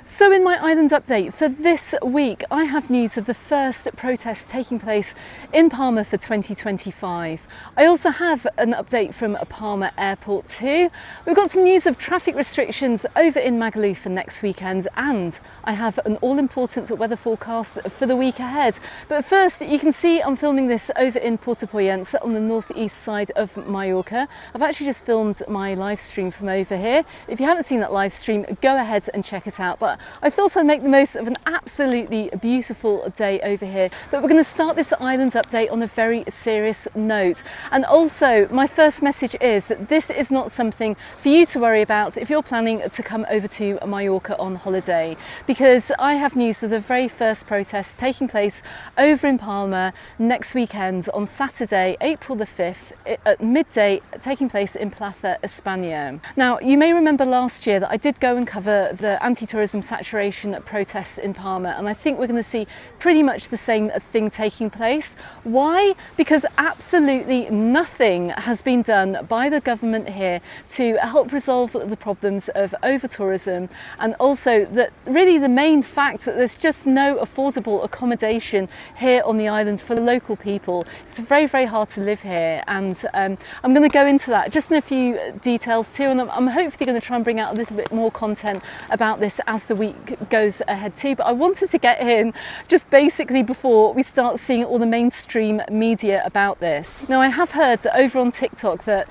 So in my island update for this week, I have news of the first protest taking place in Palma for 2025. I also have an update from Palma Airport too. We've got some news of traffic restrictions over in Magaluf for next weekend, and I have an all-important weather forecast for the week ahead. But first, you can see I'm filming this over in Puerto Poyensa on the northeast side of Mallorca. I've actually just filmed my live stream from over here. If you haven't seen that live stream, go ahead and check it out. But I thought I'd make the most of an absolutely beautiful day over here. But we're going to start this island update on a very serious note. And also, my first message is that this is not something for you to worry about if you're planning to come over to Mallorca on holiday, because I have news of the very first protest taking place over in Palma next weekend on Saturday, April the 5th at midday, taking place in Plaza España. Now, you may remember last year that I did go and cover the anti-tourism saturation protests in Palma, and I think we're going to see pretty much the same thing taking place. Why? Because absolutely nothing has been done by the government here to help resolve the problems of over-tourism, and also that really the main fact that there's just no affordable accommodation here on the island for the local people. It's very, very hard to live here, and I'm going to go into that just in a few details too, and I'm hopefully going to try and bring out a little bit more content about this as the week goes ahead too. But I wanted to get in just basically before we start seeing all the mainstream media about this. Now, I have heard that over on TikTok that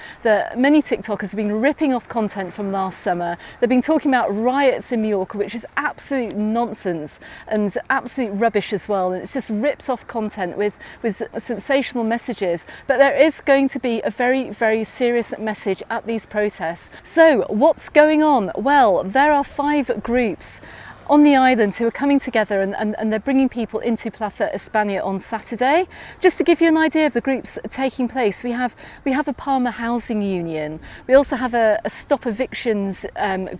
many TikTokers have been ripping off content from last summer. They've been talking about riots in Mallorca, which is absolute nonsense and absolute rubbish as well. And it's just ripped off content with sensational messages. But there is going to be a very, very serious message at these protests. So what's going on? Well, there are 5 groups on the island who are coming together, and they're bringing people into Plaza España on Saturday. Just to give you an idea of the groups taking place, we have a Palma housing union. We also have a stop evictions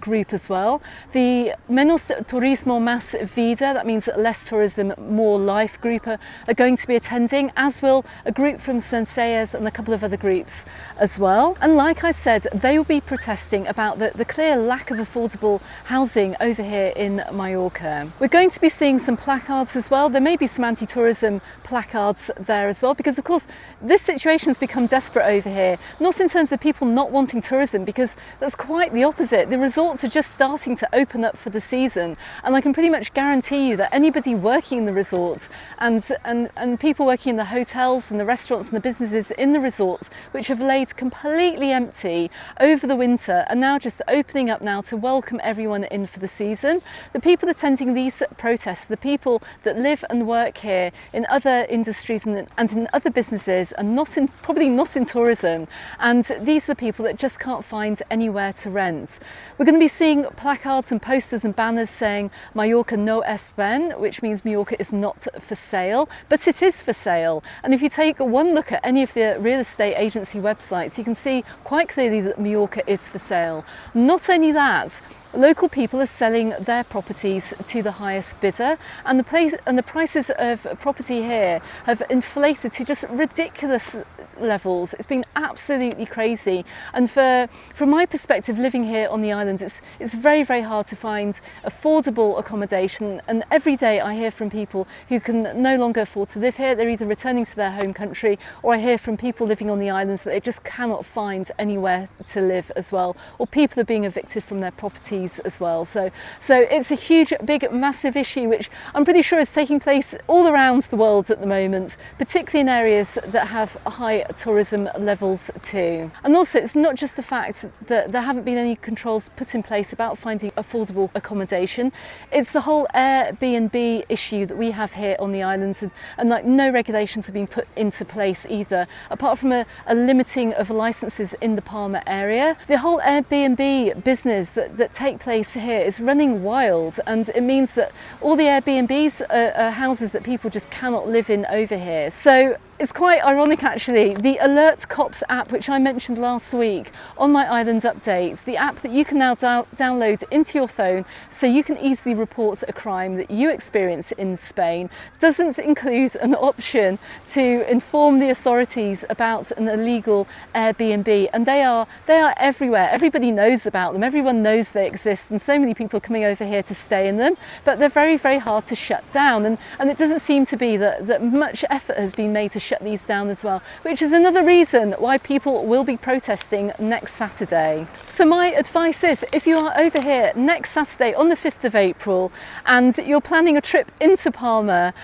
group as well. The Menos Turismo Más Vida, that means less tourism, more life group are going to be attending, as will a group from Senseias and a couple of other groups as well. And like I said, they will be protesting about the clear lack of affordable housing over here in Mallorca. We're going to be seeing some placards as well. There may be some anti-tourism placards there as well, because of course this situation has become desperate over here, not in terms of people not wanting tourism, because that's quite the opposite. The resorts are just starting to open up for the season, and I can pretty much guarantee you that anybody working in the resorts and people working in the hotels and the restaurants and the businesses in the resorts, which have laid completely empty over the winter, are now just opening up now to welcome everyone in for the season. The people attending these protests, the people that live and work here in other industries and in other businesses, and probably not in tourism, and these are the people that just can't find anywhere to rent. We're going to be seeing placards and posters and banners saying Mallorca no es bien, which means Mallorca is not for sale, but it is for sale. And if you take one look at any of the real estate agency websites, you can see quite clearly that Mallorca is for sale. Not only that, local people are selling their properties to the highest bidder, and the prices of property here have inflated to just ridiculous levels. It's been absolutely crazy, and from my perspective, living here on the island, it's very, very hard to find affordable accommodation. And every day I hear from people who can no longer afford to live here. They're either returning to their home country, or I hear from people living on the islands that they just cannot find anywhere to live as well, or people are being evicted from their properties as well. So it's a huge, big, massive issue, which I'm pretty sure is taking place all around the world at the moment, particularly in areas that have high tourism levels too. And also, it's not just the fact that there haven't been any controls put in place about finding affordable accommodation. It's the whole Airbnb issue that we have here on the islands, and like no regulations have been put into place either, apart from a limiting of licenses in the Palma area. The whole Airbnb business that take place here is running wild, and it means that all the Airbnbs are houses that people just cannot live in over here. So It's quite ironic actually. The Alert Cops app, which I mentioned last week on my Island Update, the app that you can now download into your phone so you can easily report a crime that you experience in Spain, doesn't include an option to inform the authorities about an illegal Airbnb, and they are everywhere. Everybody knows about them, everyone knows they exist, and so many people are coming over here to stay in them, but they're very, very hard to shut down, and it doesn't seem to be that much effort has been made to shut these down as well, which is another reason why people will be protesting next Saturday. So my advice is, if you are over here next Saturday on the 5th of April and you're planning a trip into Palma,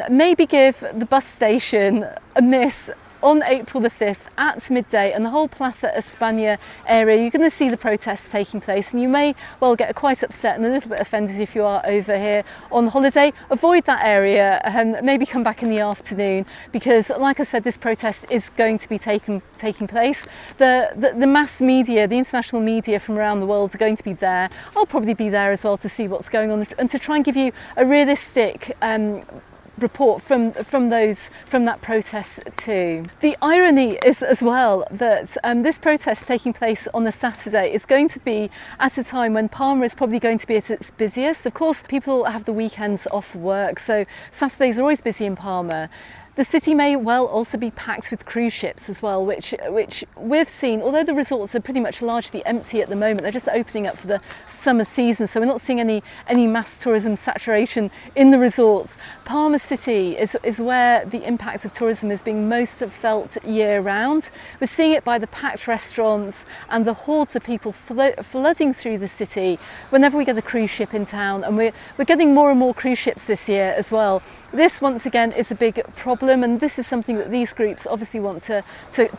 maybe give the bus station a miss on April the 5th at midday, and the whole Plaza España area, you're going to see the protests taking place, and you may well get quite upset and a little bit offended if you are over here on holiday. Avoid that area and maybe come back in the afternoon, because like I said, this protest is going to be taking place. The mass media, the international media from around the world are going to be there. I'll probably be there as well to see what's going on and to try and give you a realistic report from that protest too. The irony is as well that this protest taking place on a Saturday is going to be at a time when Palma is probably going to be at its busiest. Of course, people have the weekends off work, so Saturdays are always busy in Palma. The city may well also be packed with cruise ships as well, which we've seen, although the resorts are pretty much largely empty at the moment, they're just opening up for the summer season, so we're not seeing any mass tourism saturation in the resorts. Palma City is where the impact of tourism is being most felt year round. We're seeing it by the packed restaurants and the hordes of people flooding through the city whenever we get a cruise ship in town, and we're getting more and more cruise ships this year as well. This once again is a big problem, and this is something that these groups obviously want to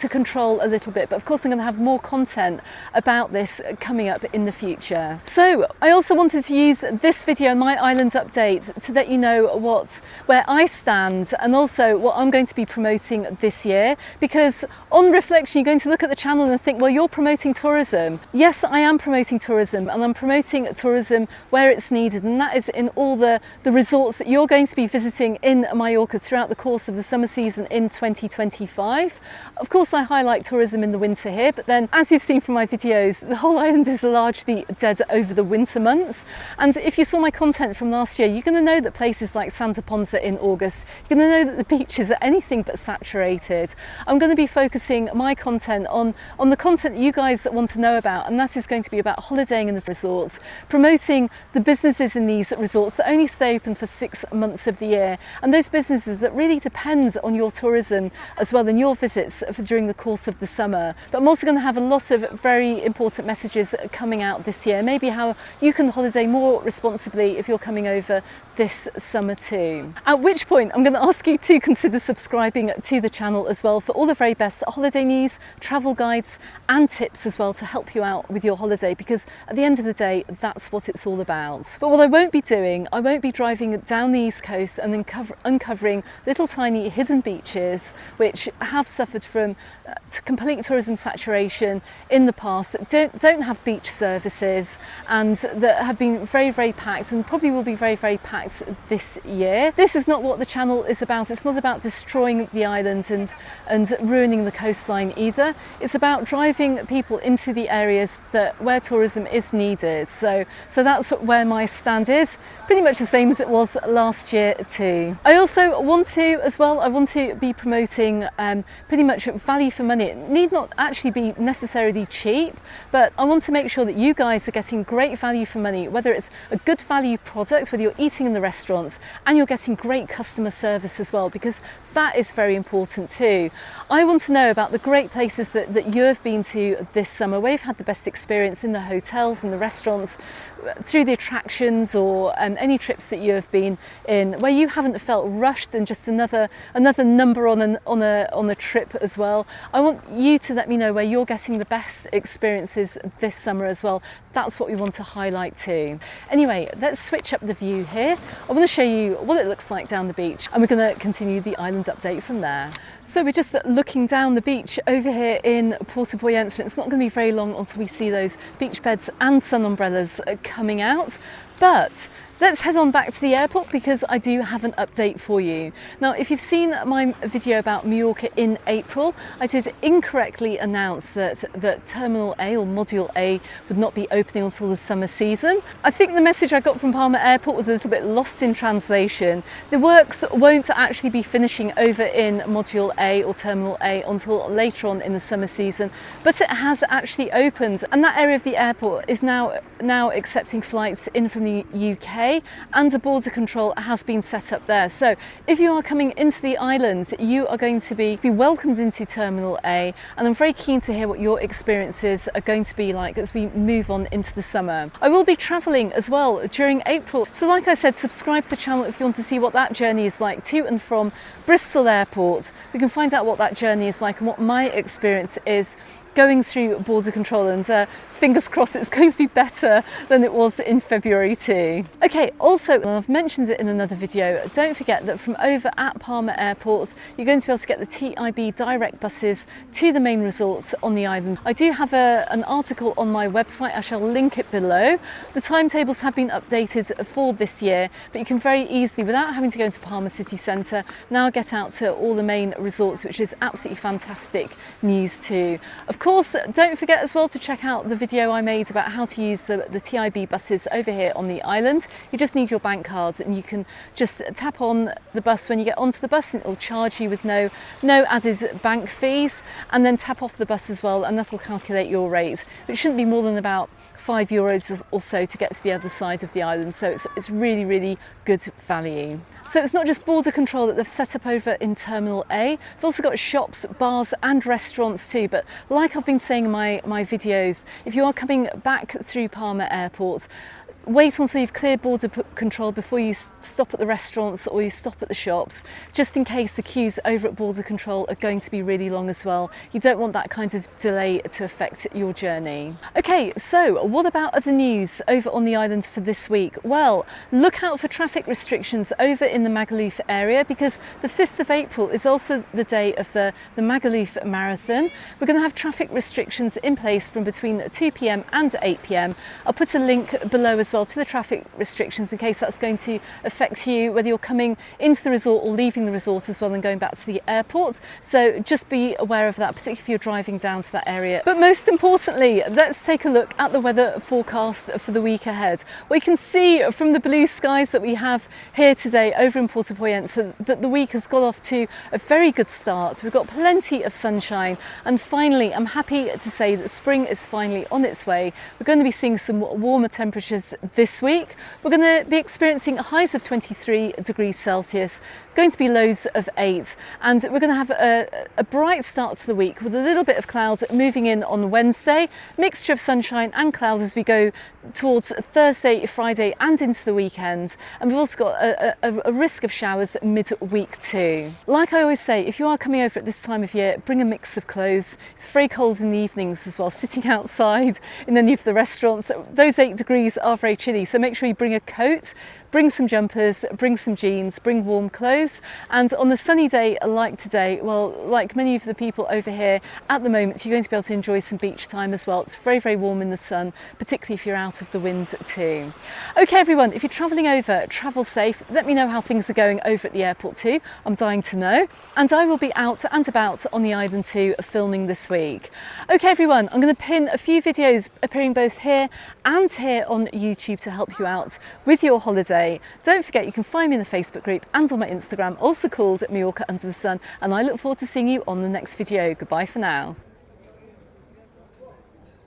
control a little bit, but of course I'm going to have more content about this coming up in the future. So I also wanted to use this video, my Island Update, to let you know where I stand and also what I'm going to be promoting this year, because on reflection you're going to look at the channel and think, well, you're promoting tourism. Yes, I am promoting tourism, and I'm promoting tourism where it's needed, and that is in all the resorts that you're going to be visiting in Mallorca throughout the course of the summer season in 2025. Of course, I highlight tourism in the winter here, but then as you've seen from my videos, the whole island is largely dead over the winter months. And if you saw my content from last year, you're going to know that places like Santa Ponsa in August, you're going to know that the beaches are anything but saturated. I'm going to be focusing my content on the content that you guys want to know about, and that is going to be about holidaying in the resorts, promoting the businesses in these resorts that only stay open for 6 months of the year, and those businesses that really depend on your tourism as well and your visits during the course of the summer. But I'm also going to have a lot of very important messages coming out this year, maybe how you can holiday more responsibly if you're coming over this summer too. At which point I'm going to ask you to consider subscribing to the channel as well for all the very best holiday news, travel guides and tips as well to help you out with your holiday, because at the end of the day that's what it's all about. But what I won't be doing, I won't be driving down the east coast and then uncovering little tiny hidden beaches which have suffered from complete tourism saturation in the past, that don't have beach services and that have been very, very packed and probably will be very, very packed this year. This is not what the channel is about. It's not about destroying the island and ruining the coastline either. It's about driving people into the areas where tourism is needed. So that's where my stand is, pretty much the same as it was last year too. I also want to be promoting pretty much value for money. It need not actually be necessarily cheap, but I want to make sure that you guys are getting great value for money, whether it's a good value product, whether you're eating in the restaurants, and you're getting great customer service as well, because that is very important too. I want to know about the great places that you've been to this summer, where you've had the best experience in the hotels and the restaurants, through the attractions, or any trips that you have been in where you haven't felt rushed and just another number on a trip as well. I want you to let me know where you're getting the best experiences this summer as well. That's what we want to highlight too. Anyway, let's switch up the view here. I want to show you what it looks like down the beach, and we're going to continue the island update from there. So we're just looking down the beach over here in Puerto Buoyant, and it's not going to be very long until we see those beach beds and sun umbrellas coming out. But Let's head on back to the airport because I do have an update for you. Now, if you've seen my video about Mallorca in April, I did incorrectly announce that Terminal A or Module A would not be opening until the summer season. I think the message I got from Palma Airport was a little bit lost in translation. The works won't actually be finishing over in Module A or Terminal A until later on in the summer season, but it has actually opened, and that area of the airport is now accepting flights in from the UK, and a border control has been set up there. So if you are coming into the island, you are going to be welcomed into Terminal A, and I'm very keen to hear what your experiences are going to be like as we move on into the summer. I will be travelling as well during April, so like I said, subscribe to the channel if you want to see what that journey is like to and from Bristol Airport. We can find out what that journey is like and what my experience is going through border control, and fingers crossed it's going to be better than it was in February too. Okay, also, and I've mentioned it in another video, don't forget that from over at Palma Airport, you're going to be able to get the TIB direct buses to the main resorts on the island. I do have an article on my website, I shall link it below. The timetables have been updated for this year, but you can very easily, without having to go into Palma city centre, now get out to all the main resorts, which is absolutely fantastic news too. Of course, don't forget as well to check out the video I made about how to use the TIB buses over here on the island. You just need your bank cards, and you can just tap on the bus when you get onto the bus, and it will charge you with no added bank fees, and then tap off the bus as well, and that will calculate your rate, which shouldn't be more than about €5 or so to get to the other side of the island. So it's really, really good value. So it's not just border control that they've set up over in Terminal A. We've also got shops, bars and restaurants too. But like I've been saying in my videos, if you are coming back through Palma Airport, wait until you've cleared border control before you stop at the restaurants or you stop at the shops, just in case the queues over at border control are going to be really long as well. You don't want that kind of delay to affect your journey. Okay, so what about other news over on the island for this week? Well, look out for traffic restrictions over in the Magaluf area, because the 5th of April is also the day of the Magaluf Marathon. We're going to have traffic restrictions in place from between 2 p.m. and 8 p.m. I'll put a link below as well to the traffic restrictions in case that's going to affect you, whether you're coming into the resort or leaving the resort as well and going back to the airport. So just be aware of that, particularly if you're driving down to that area. But most importantly, let's take a look at the weather forecast for the week ahead. We can see from the blue skies that we have here today over in Puerto Poyensa that the week has got off to a very good start. We've got plenty of sunshine, and finally I'm happy to say that spring is finally on its way. We're going to be seeing some warmer temperatures this week. We're going to be experiencing highs of 23 degrees Celsius, going to be lows of 8, and we're going to have a bright start to the week with a little bit of clouds moving in on Wednesday, mixture of sunshine and clouds as we go towards Thursday, Friday and into the weekend. And we've also got a risk of showers mid-week too. Like I always say, if you are coming over at this time of year, bring a mix of clothes. It's very cold in the evenings as well, sitting outside in any of the restaurants. Those 8 degrees are very chilly, so make sure you bring a coat, bring some jumpers, bring some jeans, bring warm clothes. And on a sunny day like today, well, like many of the people over here at the moment, you're going to be able to enjoy some beach time as well. It's very, very warm in the sun, particularly if you're out of the wind too. Okay everyone, if you're travelling over, travel safe. Let me know how things are going over at the airport too. I'm dying to know. And I will be out and about on the island too, filming this week. Okay everyone, I'm going to pin a few videos appearing both here and here on YouTube to help you out with your holiday. Don't forget you can find me in the Facebook group and on my Instagram, also called Mallorca Under the Sun, and I look forward to seeing you on the next video. Goodbye for now.